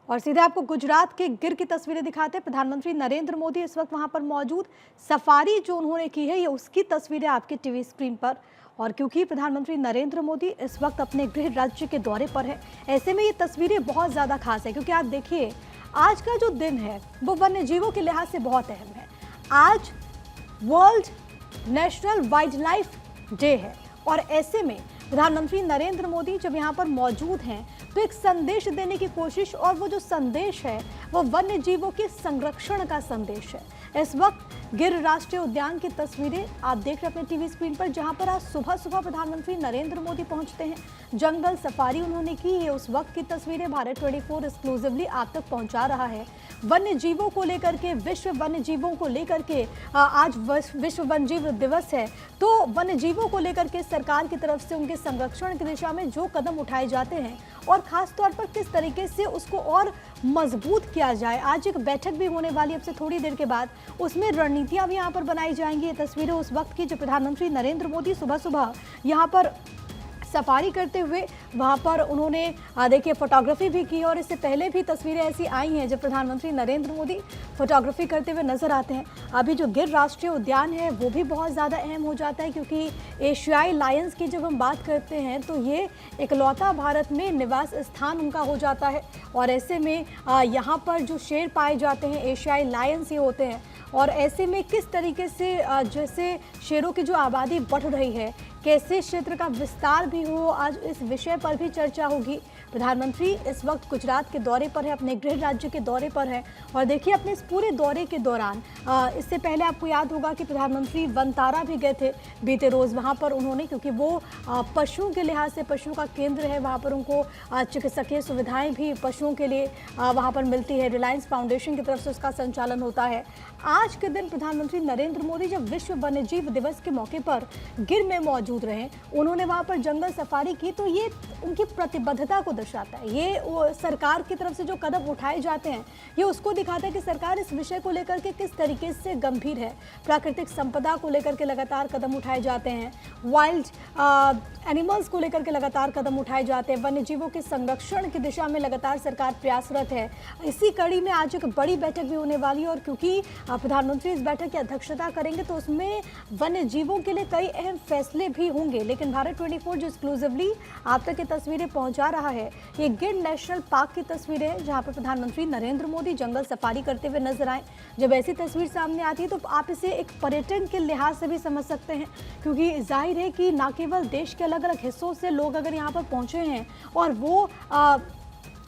और सीधे आपको गुजरात के गिर की तस्वीरें दिखाते हैं। प्रधानमंत्री नरेंद्र मोदी इस वक्त वहां पर मौजूद। सफारी जो उन्होंने की है ये उसकी तस्वीरें आपके टीवी स्क्रीन पर। और क्योंकि प्रधानमंत्री नरेंद्र मोदी इस वक्त अपने गृह राज्य के दौरे पर है, ऐसे में ये तस्वीरें बहुत ज्यादा खास है क्योंकि आप देखिए आज का जो दिन है वो वन्य जीवों के लिहाज से बहुत अहम है। आज world national wild life day है और ऐसे में प्रधानमंत्री नरेंद्र मोदी जब यहाँ पर मौजूद हैं तो एक संदेश देने की कोशिश, और वो जो संदेश है वो वन्य जीवों के संरक्षण का संदेश है। इस वक्त गिर राष्ट्रीय उद्यान की तस्वीरें आप देख रहे हैं अपने टीवी स्क्रीन पर, जहां पर आज सुबह सुबह प्रधानमंत्री नरेंद्र मोदी पहुंचते हैं। जंगल सफारी उन्होंने की है, उस वक्त की तस्वीरें भारत 24 एक्सक्लूसिवली आप तक पहुंचा रहा है। वन्य जीवों को लेकर के, विश्व वन्य जीवों को लेकर के आज विश्व वन्य जीव दिवस है, तो वन्य जीवों को लेकर के सरकार की तरफ से उनके संरक्षण की दिशा में जो कदम उठाए जाते हैं और खास तौर पर किस तरीके से उसको और मजबूत किया जाए। आज एक बैठक भी होने वाली अब से थोड़ी देर के बाद, उसमें रणनीतियां भी यहाँ पर बनाई जाएंगी। ये तस्वीरें उस वक्त की जो प्रधानमंत्री नरेंद्र मोदी सुबह सुबह यहाँ पर सफारी करते हुए वहाँ पर उन्होंने देखिए फोटोग्राफी भी की, और इससे पहले भी तस्वीरें ऐसी आई हैं जब प्रधानमंत्री नरेंद्र मोदी फोटोग्राफी करते हुए नजर आते हैं। अभी जो गिर राष्ट्रीय उद्यान है वो भी बहुत ज़्यादा अहम हो जाता है क्योंकि एशियाई लायंस की जब हम बात करते हैं तो ये इकलौता भारत में निवास स्थान उनका हो जाता है। और ऐसे में यहाँ पर जो शेर पाए जाते हैं एशियाई लायंस ये होते हैं, और ऐसे में किस तरीके से जैसे शेरों की जो आबादी बढ़ रही है, कैसे क्षेत्र का विस्तार भी हो, आज इस विषय पर भी चर्चा होगी। प्रधानमंत्री इस वक्त गुजरात के दौरे पर है, अपने गृह राज्य के दौरे पर है। और देखिए अपने इस पूरे दौरे के दौरान इससे पहले आपको याद होगा कि प्रधानमंत्री वनतारा भी गए थे बीते रोज़। वहाँ पर उन्होंने, क्योंकि वो पशुओं के लिहाज से पशुओं का केंद्र है, वहाँ पर उनको चिकित्सकीय सुविधाएँ भी पशुओं के लिए वहाँ पर मिलती है। रिलायंस फाउंडेशन की तरफ से उसका संचालन होता है। आज के दिन प्रधानमंत्री नरेंद्र मोदी जब विश्व वन्यजीव दिवस के मौके पर गिर में मौजूद रहे, उन्होंने वहां पर जंगल सफारी की, तो ये उनकी प्रतिबद्धता को दर्शाता है। ये सरकार की तरफ से जो कदम उठाए जाते हैं ये उसको दिखाता है कि सरकार इस विषय को लेकर के किस तरीके से गंभीर है। प्राकृतिक संपदा को लेकर के लगातार कदम उठाए जाते हैं, वाइल्ड एनिमल्स को लेकर के लगातार कदम उठाए जाते हैं, वन्य जीवों के संरक्षण की दिशा में लगातार सरकार प्रयासरत है। इसी कड़ी में आज एक बड़ी बैठक भी होने वाली है और क्योंकि प्रधानमंत्री इस बैठक की अध्यक्षता करेंगे तो उसमें वन्य जीवों के लिए कई अहम फैसले भी होंगे। लेकिन भारत 24 जो एक्सक्लूसिवली आप तक ये तस्वीरें पहुंचा रहा है, ये गिर नेशनल पार्क की तस्वीरें हैं जहां पर प्रधानमंत्री नरेंद्र मोदी जंगल सफारी करते हुए नजर आए। जब ऐसी तस्वीर सामने आती है तो आप इसे एक पर्यटन के लिहाज से भी समझ सकते हैं, क्योंकि जाहिर है कि न केवल देश के अलग अलग हिस्सों से लोग अगर यहाँ पर पहुंचे हैं और वो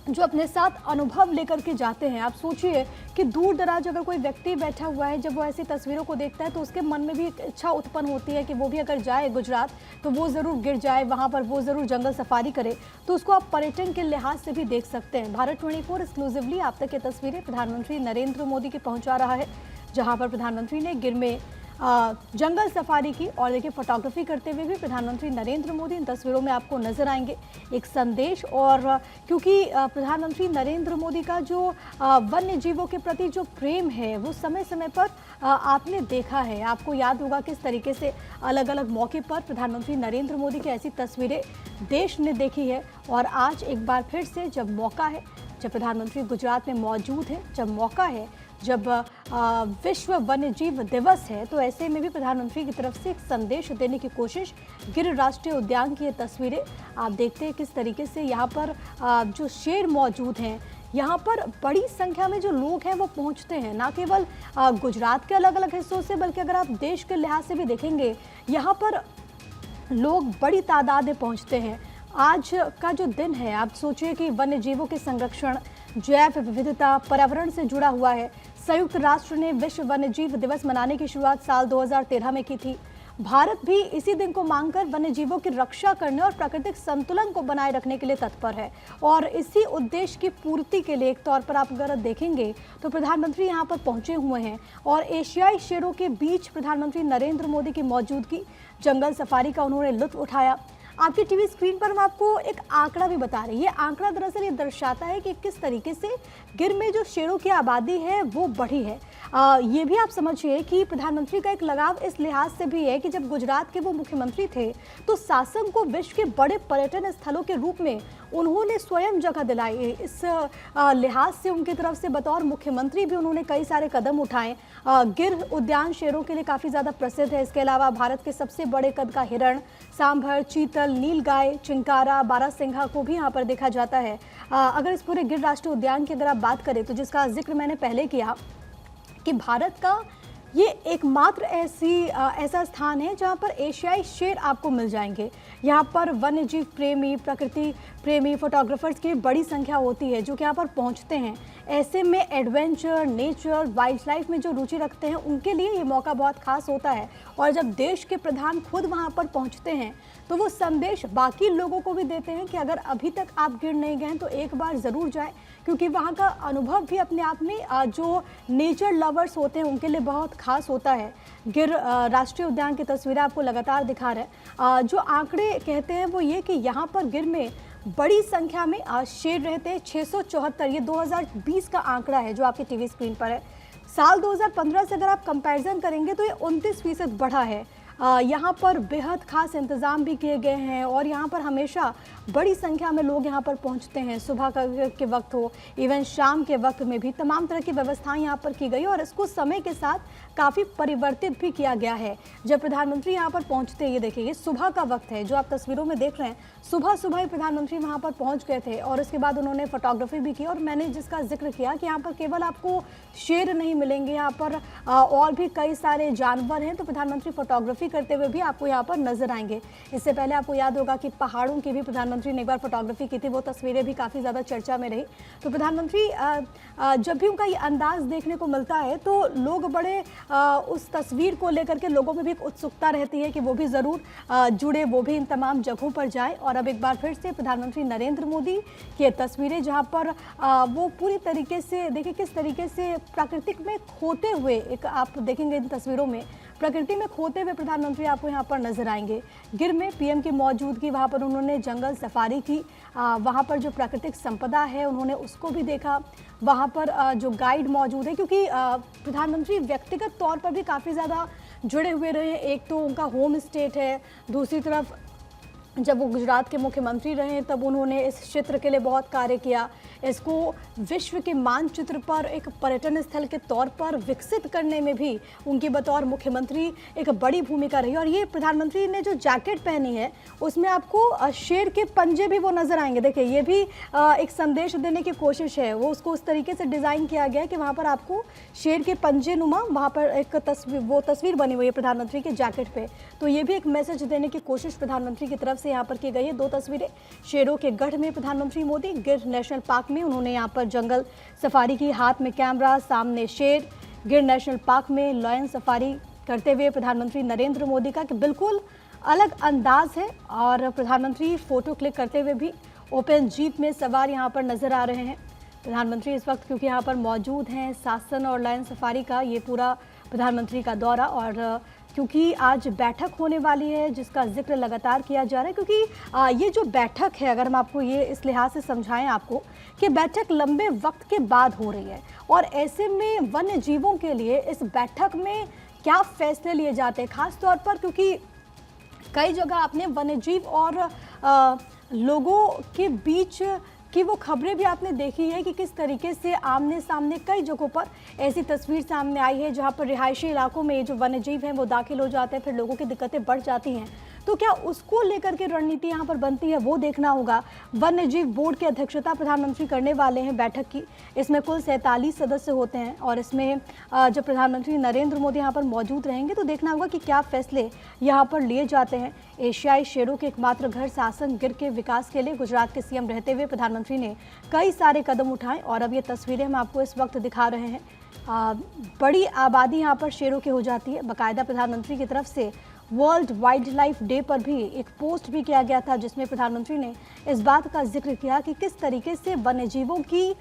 जो अपने साथ अनुभव लेकर के जाते हैं। आप सोचिए कि दूर दराज अगर कोई व्यक्ति बैठा हुआ है, जब वो ऐसी तस्वीरों को देखता है तो उसके मन में भी एक इच्छा उत्पन्न होती है कि वो भी अगर जाए गुजरात तो वो ज़रूर गिर जाए, वहाँ पर वो ज़रूर जंगल सफारी करे। तो उसको आप पर्यटन के लिहाज से भी देख सकते हैं। भारत 24 एक्सक्लूसिवली आप तक ये तस्वीरें प्रधानमंत्री नरेंद्र मोदी की पहुँचा रहा है, जहाँ पर प्रधानमंत्री ने गिर में जंगल सफारी की। और देखिए फोटोग्राफी करते हुए भी प्रधानमंत्री नरेंद्र मोदी इन तस्वीरों में आपको नजर आएंगे। एक संदेश, और क्योंकि प्रधानमंत्री नरेंद्र मोदी का जो वन्य जीवों के प्रति जो प्रेम है वो समय समय पर आपने देखा है। आपको याद होगा किस तरीके से अलग अलग मौके पर प्रधानमंत्री नरेंद्र मोदी की ऐसी तस्वीरें देश ने देखी है। और आज एक बार फिर से जब मौका है, जब प्रधानमंत्री गुजरात में मौजूद है, जब मौका है, जब विश्व वन्यजीव दिवस है, तो ऐसे में भी प्रधानमंत्री की तरफ से एक संदेश देने की कोशिश। गिर राष्ट्रीय उद्यान की ये तस्वीरें आप देखते हैं किस तरीके से यहाँ पर जो शेर मौजूद हैं, यहाँ पर बड़ी संख्या में जो लोग हैं वो पहुँचते हैं, ना केवल गुजरात के अलग अलग हिस्सों से, बल्कि अगर आप देश के लिहाज से भी देखेंगे यहाँ पर लोग बड़ी तादाद में पहुँचते हैं। आज का जो दिन है, आप सोचिए कि वन्य जीवों के संरक्षण, जैव विविधता, पर्यावरण से जुड़ा हुआ है। संयुक्त राष्ट्र ने विश्व वन्यजीव दिवस मनाने की शुरुआत साल 2013 में की थी। भारत भी इसी दिन को मांगकर वन्य जीवों की रक्षा करने और प्राकृतिक संतुलन को बनाए रखने के लिए तत्पर है। और इसी उद्देश्य की पूर्ति के लिए एक तौर पर आप अगर देखेंगे तो प्रधानमंत्री यहाँ पर पहुंचे हुए हैं और एशियाई शेरों के बीच प्रधानमंत्री नरेंद्र मोदी की मौजूदगी, जंगल सफारी का उन्होंने लुत्फ उठाया। आपकी टीवी स्क्रीन पर हम आपको एक आंकड़ा भी बता रहे हैं। ये आंकड़ा दरअसल ये दर्शाता है कि किस तरीके से गिर में जो शेरों की आबादी है वो बढ़ी है। ये भी आप समझिए कि प्रधानमंत्री का एक लगाव इस लिहाज से भी है कि जब गुजरात के वो मुख्यमंत्री थे तो सासन को विश्व के बड़े पर्यटन स्थलों के रूप में उन्होंने स्वयं जगह दिलाई। इस लिहाज से उनकी तरफ से बतौर मुख्यमंत्री भी उन्होंने कई सारे कदम उठाए। गिर उद्यान शेरों के लिए काफ़ी ज़्यादा प्रसिद्ध है। इसके अलावा भारत के सबसे बड़े कद का हिरण, सांभर, चीतल, नीलगाय, चिंकारा, बारहसिंघा को भी यहाँ पर देखा जाता है। अगर इस पूरे गिर राष्ट्रीय उद्यान की अगर आप बात करें तो जिसका जिक्र मैंने पहले किया कि भारत का ये एकमात्र ऐसा स्थान है जहाँ पर एशियाई शेर आपको मिल जाएंगे। यहाँ पर वन्यजीव प्रेमी, प्रकृति प्रेमी, फोटोग्राफर्स की बड़ी संख्या होती है जो कि यहाँ पर पहुँचते हैं। ऐसे में एडवेंचर, नेचर, वाइल्ड लाइफ में जो रुचि रखते हैं उनके लिए ये मौका बहुत खास होता है। और जब देश के प्रधान खुद वहाँ पर पहुँचते हैं तो वो संदेश बाकी लोगों को भी देते हैं कि अगर अभी तक आप गिर नहीं गए तो एक बार ज़रूर जाएं, क्योंकि वहाँ का अनुभव भी अपने आप में जो नेचर लवर्स होते हैं उनके लिए बहुत खास होता है। गिर राष्ट्रीय उद्यान की तस्वीरें आपको लगातार दिखा रहे हैं। जो आंकड़े कहते हैं वो ये कि यहाँ पर गिर में बड़ी संख्या में शेर रहते हैं, 674। ये 2020 का आंकड़ा है जो आपकी टीवी स्क्रीन पर है। साल 2015 से अगर आप कंपैरिजन करेंगे तो ये 29% बढ़ा है। यहाँ पर बेहद खास इंतज़ाम भी किए गए हैं और यहाँ पर हमेशा बड़ी संख्या में लोग यहाँ पर पहुँचते हैं। सुबह के वक्त हो, इवन शाम के वक्त में भी तमाम तरह की व्यवस्थाएं यहाँ पर की गई और इसको समय के साथ काफ़ी परिवर्तित भी किया गया है। जब प्रधानमंत्री यहाँ पर पहुँचते हैं, ये देखिए ये सुबह का वक्त है जो आप तस्वीरों में देख रहे हैं। सुबह सुबह ही प्रधानमंत्री वहाँ पर पहुँच गए थे और उसके बाद उन्होंने फोटोग्राफी भी की। और मैंने जिसका जिक्र किया कि यहाँ पर केवल आपको शेर नहीं मिलेंगे, यहाँ पर और भी कई सारे जानवर हैं, तो प्रधानमंत्री फोटोग्राफी करते हुए भी आपको यहाँ पर नजर आएंगे। इससे पहले आपको याद होगा कि पहाड़ों की भी प्रधानमंत्री ने एक बार फोटोग्राफी की थी, वो तस्वीरें भी काफ़ी ज़्यादा चर्चा में रही। तो प्रधानमंत्री जब भी उनका ये अंदाज देखने को मिलता है तो लोग बड़े उस तस्वीर को लेकर के लोगों में भी एक उत्सुकता रहती है कि वो भी ज़रूर जुड़े, वो भी इन तमाम जगहों पर जाए। और अब एक बार फिर से प्रधानमंत्री नरेंद्र मोदी की ये तस्वीरें जहाँ पर वो पूरी तरीके से देखिए किस तरीके से प्राकृतिक में खोते हुए, एक आप देखेंगे इन तस्वीरों में प्रकृति में खोते हुए प्रधानमंत्री आपको यहाँ पर नजर आएंगे। गिर में पीएम की मौजूदगी, वहाँ पर उन्होंने जंगल सफारी की, वहाँ पर जो प्राकृतिक संपदा है उन्होंने उसको भी देखा। वहाँ पर जो गाइड मौजूद है, क्योंकि प्रधानमंत्री व्यक्तिगत तौर पर भी काफ़ी ज़्यादा जुड़े हुए रहे। एक तो उनका होम स्टेट है, दूसरी तरफ जब वो गुजरात के मुख्यमंत्री रहे तब उन्होंने इस क्षेत्र के लिए बहुत कार्य किया। इसको विश्व के मानचित्र पर एक पर्यटन स्थल के तौर पर विकसित करने में भी उनकी बतौर मुख्यमंत्री एक बड़ी भूमिका रही। और ये प्रधानमंत्री ने जो जैकेट पहनी है उसमें आपको शेर के पंजे भी वो नज़र आएंगे। देखिए ये भी एक संदेश देने की कोशिश है, वो उसको उस तरीके से डिज़ाइन किया गया है कि वहाँ पर आपको शेर के पंजे नुमा वहाँ पर एक तस्वीर बनी हुई है प्रधानमंत्री के जैकेट पे। तो ये भी एक मैसेज देने की कोशिश प्रधानमंत्री की तरफ से यहाँ पर की गई है। दो तस्वीरें शेरों के गढ़ में प्रधानमंत्री मोदी, गिर नेशनल पार्क में उन्होंने यहाँ पर जंगल सफारी की, हाथ में कैमरा, सामने शेर। गिर नेशनल पार्क में लायन सफारी करते हुए प्रधानमंत्री नरेंद्र मोदी का कि बिल्कुल अलग अंदाज है। और प्रधानमंत्री फोटो क्लिक करते हुए भी ओपन जीप में सवार यहाँ पर नजर आ रहे हैं। प्रधानमंत्री इस वक्त क्योंकि यहाँ पर मौजूद हैं, सासन और लायन सफारी का ये पूरा प्रधानमंत्री का दौरा, और क्योंकि आज बैठक होने वाली है जिसका जिक्र लगातार किया जा रहा है, क्योंकि ये जो बैठक है, अगर हम आपको ये इस लिहाज से समझाएं आपको कि बैठक लंबे वक्त के बाद हो रही है और ऐसे में वन्य जीवों के लिए इस बैठक में क्या फैसले लिए जाते हैं, खास तौर पर क्योंकि कई जगह आपने वन्य जीव और लोगों के बीच कि वो खबरें भी आपने देखी है कि किस तरीके से आमने सामने कई जगहों पर ऐसी तस्वीर सामने आई है जहां पर रिहायशी इलाकों में जो वन्यजीव हैं वो दाखिल हो जाते हैं, फिर लोगों की दिक्कतें बढ़ जाती हैं। तो क्या उसको लेकर के रणनीति यहाँ पर बनती है वो देखना होगा। वन्यजीव बोर्ड की अध्यक्षता प्रधानमंत्री करने वाले हैं बैठक की। इसमें कुल 47 सदस्य होते हैं और इसमें जब प्रधानमंत्री नरेंद्र मोदी यहाँ पर मौजूद रहेंगे तो देखना होगा कि क्या फैसले यहाँ पर लिए जाते हैं। एशियाई शेरों के एकमात्र घर सासन गिर के विकास के लिए गुजरात के सीएम रहते हुए प्रधानमंत्री ने कई सारे कदम उठाए और अब ये तस्वीरें हम आपको इस वक्त दिखा रहे हैं। बड़ी आबादी यहाँ पर शेरों की हो जाती है। बाकायदा प्रधानमंत्री की तरफ से वर्ल्ड वाइल्ड लाइफ डे पर भी एक पोस्ट भी किया गया था जिसमें प्रधानमंत्री ने इस बात का जिक्र किया कि किस तरीके से वन्यजीवों की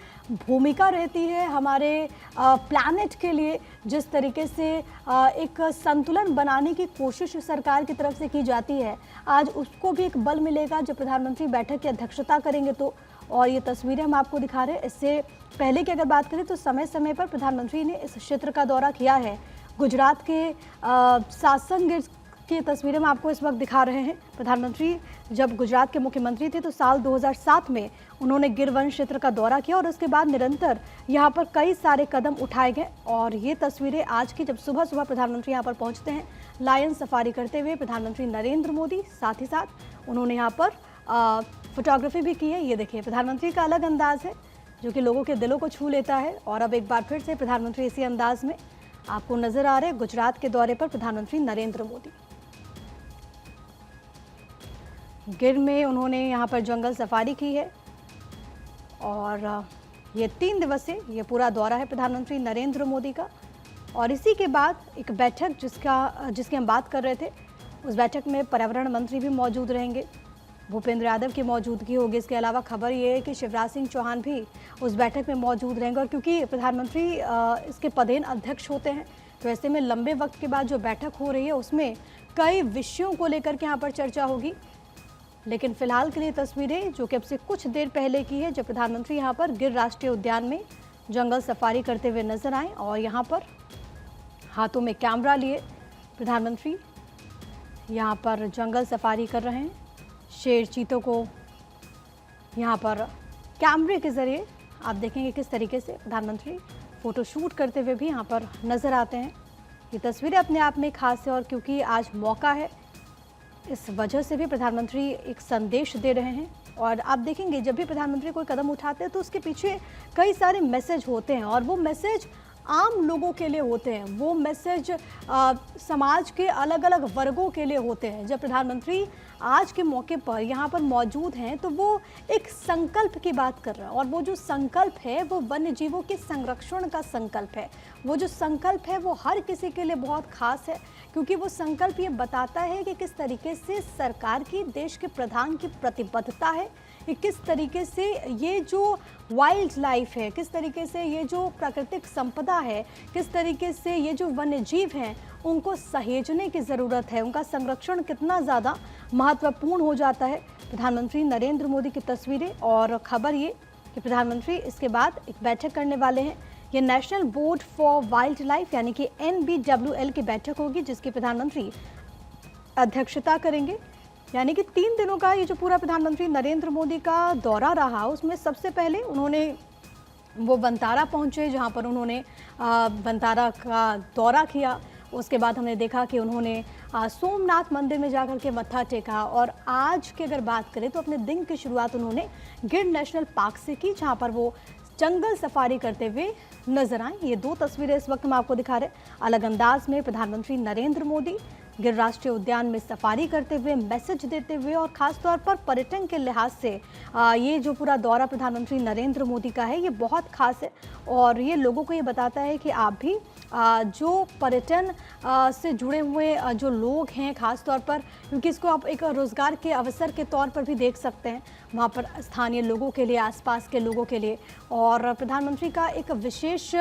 भूमिका रहती है हमारे प्लैनेट के लिए, जिस तरीके से एक संतुलन बनाने की कोशिश सरकार की तरफ से की जाती है। आज उसको भी एक बल मिलेगा जब प्रधानमंत्री बैठक की अध्यक्षता करेंगे तो। और ये तस्वीरें हम आपको दिखा रहे हैं। इससे पहले की अगर बात करें तो समय समय पर प्रधानमंत्री ने इस क्षेत्र का दौरा किया है। गुजरात के सासंग की तस्वीरें हम आपको इस वक्त दिखा रहे हैं। प्रधानमंत्री जब गुजरात के मुख्यमंत्री थे तो साल 2007 में उन्होंने गिर वन क्षेत्र का दौरा किया और उसके बाद निरंतर यहाँ पर कई सारे कदम उठाए गए। और ये तस्वीरें आज की, जब सुबह सुबह प्रधानमंत्री यहाँ पर पहुँचते हैं लायन सफारी करते हुए प्रधानमंत्री नरेंद्र मोदी, साथ ही साथ उन्होंने यहाँ पर फोटोग्राफी भी की है। ये देखिए प्रधानमंत्री का अलग अंदाज है जो कि लोगों के दिलों को छू लेता है। और अब एक बार फिर से प्रधानमंत्री इसी अंदाज में आपको नजर आ रहे हैं गुजरात के दौरे पर प्रधानमंत्री नरेंद्र मोदी। गिर में उन्होंने यहाँ पर जंगल सफारी की है और ये 3 दिवसीय ये पूरा दौरा है प्रधानमंत्री नरेंद्र मोदी का। और इसी के बाद एक बैठक जिसकी हम बात कर रहे थे, उस बैठक में पर्यावरण मंत्री भी मौजूद रहेंगे, भूपेंद्र यादव की मौजूदगी होगी। इसके अलावा खबर ये है कि शिवराज सिंह चौहान भी उस बैठक में मौजूद रहेंगे। और क्योंकि प्रधानमंत्री इसके पदेन अध्यक्ष होते हैं तो ऐसे में लंबे वक्त के बाद जो बैठक हो रही है उसमें कई विषयों को लेकर के यहाँ पर चर्चा होगी। लेकिन फिलहाल के लिए तस्वीरें जो कि अब से कुछ देर पहले की है, जब प्रधानमंत्री यहाँ पर गिर राष्ट्रीय उद्यान में जंगल सफारी करते हुए नजर आए और यहाँ पर हाथों में कैमरा लिए प्रधानमंत्री यहाँ पर जंगल सफारी कर रहे हैं। शेर चीतों को यहाँ पर कैमरे के ज़रिए आप देखेंगे किस तरीके से प्रधानमंत्री फ़ोटो शूट करते हुए भी यहाँ पर नज़र आते हैं। ये तस्वीरें अपने आप में खास है और क्योंकि आज मौका है इस वजह से भी प्रधानमंत्री एक संदेश दे रहे हैं। और आप देखेंगे जब भी प्रधानमंत्री कोई कदम उठाते हैं तो उसके पीछे कई सारे मैसेज होते हैं और वो मैसेज आम लोगों के लिए होते हैं, वो मैसेज समाज के अलग अलग वर्गों के लिए होते हैं। जब प्रधानमंत्री आज के मौके पर यहाँ पर मौजूद हैं तो वो एक संकल्प की बात कर रहे हैं और वो जो संकल्प है वो वन्य जीवों के संरक्षण का संकल्प है। वो जो संकल्प है वो हर किसी के लिए बहुत खास है क्योंकि वो संकल्प ये बताता है कि किस तरीके से सरकार की, देश के प्रधान की प्रतिबद्धता है कि किस तरीके से ये जो वाइल्ड लाइफ है, किस तरीके से ये जो प्राकृतिक संपदा है, किस तरीके से ये जो वन्य जीव हैं उनको सहेजने की ज़रूरत है, उनका संरक्षण कितना ज़्यादा महत्वपूर्ण हो जाता है। प्रधानमंत्री नरेंद्र मोदी की तस्वीरें और खबर ये कि प्रधानमंत्री इसके बाद एक बैठक करने वाले हैं। ये national board for wild life यानी कि NBWL की बैठक होगी जिसकी प्रधानमंत्री अध्यक्षता करेंगे। यानी कि 3 दिनों का ये जो पूरा प्रधानमंत्री नरेंद्र मोदी का दौरा रहा उसमें सबसे पहले उन्होंने वो बंतारा पहुंचे जहां पर उन्होंने बंतारा का दौरा किया। उसके बाद हमने देखा कि उन्होंने सोमनाथ मंदिर में जाकर के मत्था टेका और आज की अगर बात करें तो अपने दिन की शुरुआत उन्होंने गिर नेशनल पार्क से की जहाँ पर वो जंगल सफारी करते हुए नजर आए। ये 2 तस्वीरें इस वक्त हम आपको दिखा रहे हैं। अलग अंदाज में प्रधानमंत्री नरेंद्र मोदी गिर राष्ट्रीय उद्यान में सफारी करते हुए, मैसेज देते हुए और ख़ास तौर पर पर्यटन के लिहाज से ये जो पूरा दौरा प्रधानमंत्री नरेंद्र मोदी का है ये बहुत खास है और ये लोगों को ये बताता है कि आप भी जो पर्यटन से जुड़े हुए जो लोग हैं ख़ास तौर पर, क्योंकि इसको आप एक रोज़गार के अवसर के तौर पर भी देख सकते हैं वहाँ पर स्थानीय लोगों के लिए, आसपास के लोगों के लिए। और प्रधानमंत्री का एक विशेष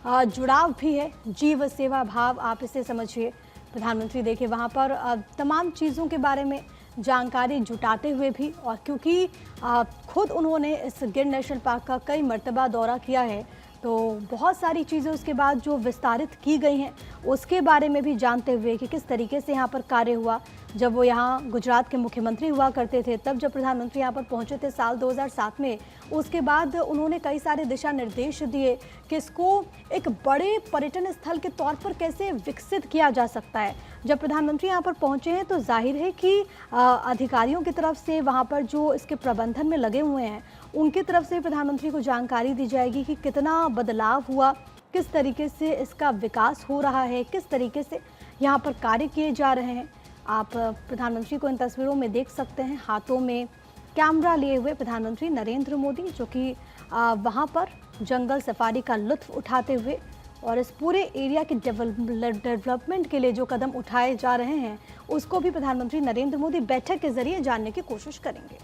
जुड़ाव भी है, जीव सेवा भाव आप इसे समझिए। प्रधानमंत्री देखिए वहाँ पर तमाम चीज़ों के बारे में जानकारी जुटाते हुए भी, और क्योंकि खुद उन्होंने इस गिर नेशनल पार्क का कई मर्तबा दौरा किया है तो बहुत सारी चीज़ें उसके बाद जो विस्तारित की गई हैं उसके बारे में भी जानते हुए कि किस तरीके से यहाँ पर कार्य हुआ। जब वो यहाँ गुजरात के मुख्यमंत्री हुआ करते थे तब जब प्रधानमंत्री यहाँ पर पहुँचे थे साल 2007 में, उसके बाद उन्होंने कई सारे दिशा निर्देश दिए कि इसको एक बड़े पर्यटन स्थल के तौर पर कैसे विकसित किया जा सकता है। जब प्रधानमंत्री यहाँ पर पहुँचे हैं तो जाहिर है कि अधिकारियों की तरफ से वहाँ पर जो इसके प्रबंधन में लगे हुए हैं उनकी तरफ से प्रधानमंत्री को जानकारी दी जाएगी कि कितना बदलाव हुआ, किस तरीके से इसका विकास हो रहा है, किस तरीके से यहाँ पर कार्य किए जा रहे हैं। आप प्रधानमंत्री को इन तस्वीरों में देख सकते हैं, हाथों में कैमरा लिए हुए प्रधानमंत्री नरेंद्र मोदी जो कि वहाँ पर जंगल सफारी का लुत्फ़ उठाते हुए और इस पूरे एरिया के डेवलपमेंट के लिए जो कदम उठाए जा रहे हैं उसको भी प्रधानमंत्री नरेंद्र मोदी बैठक के जरिए जानने की कोशिश करेंगे।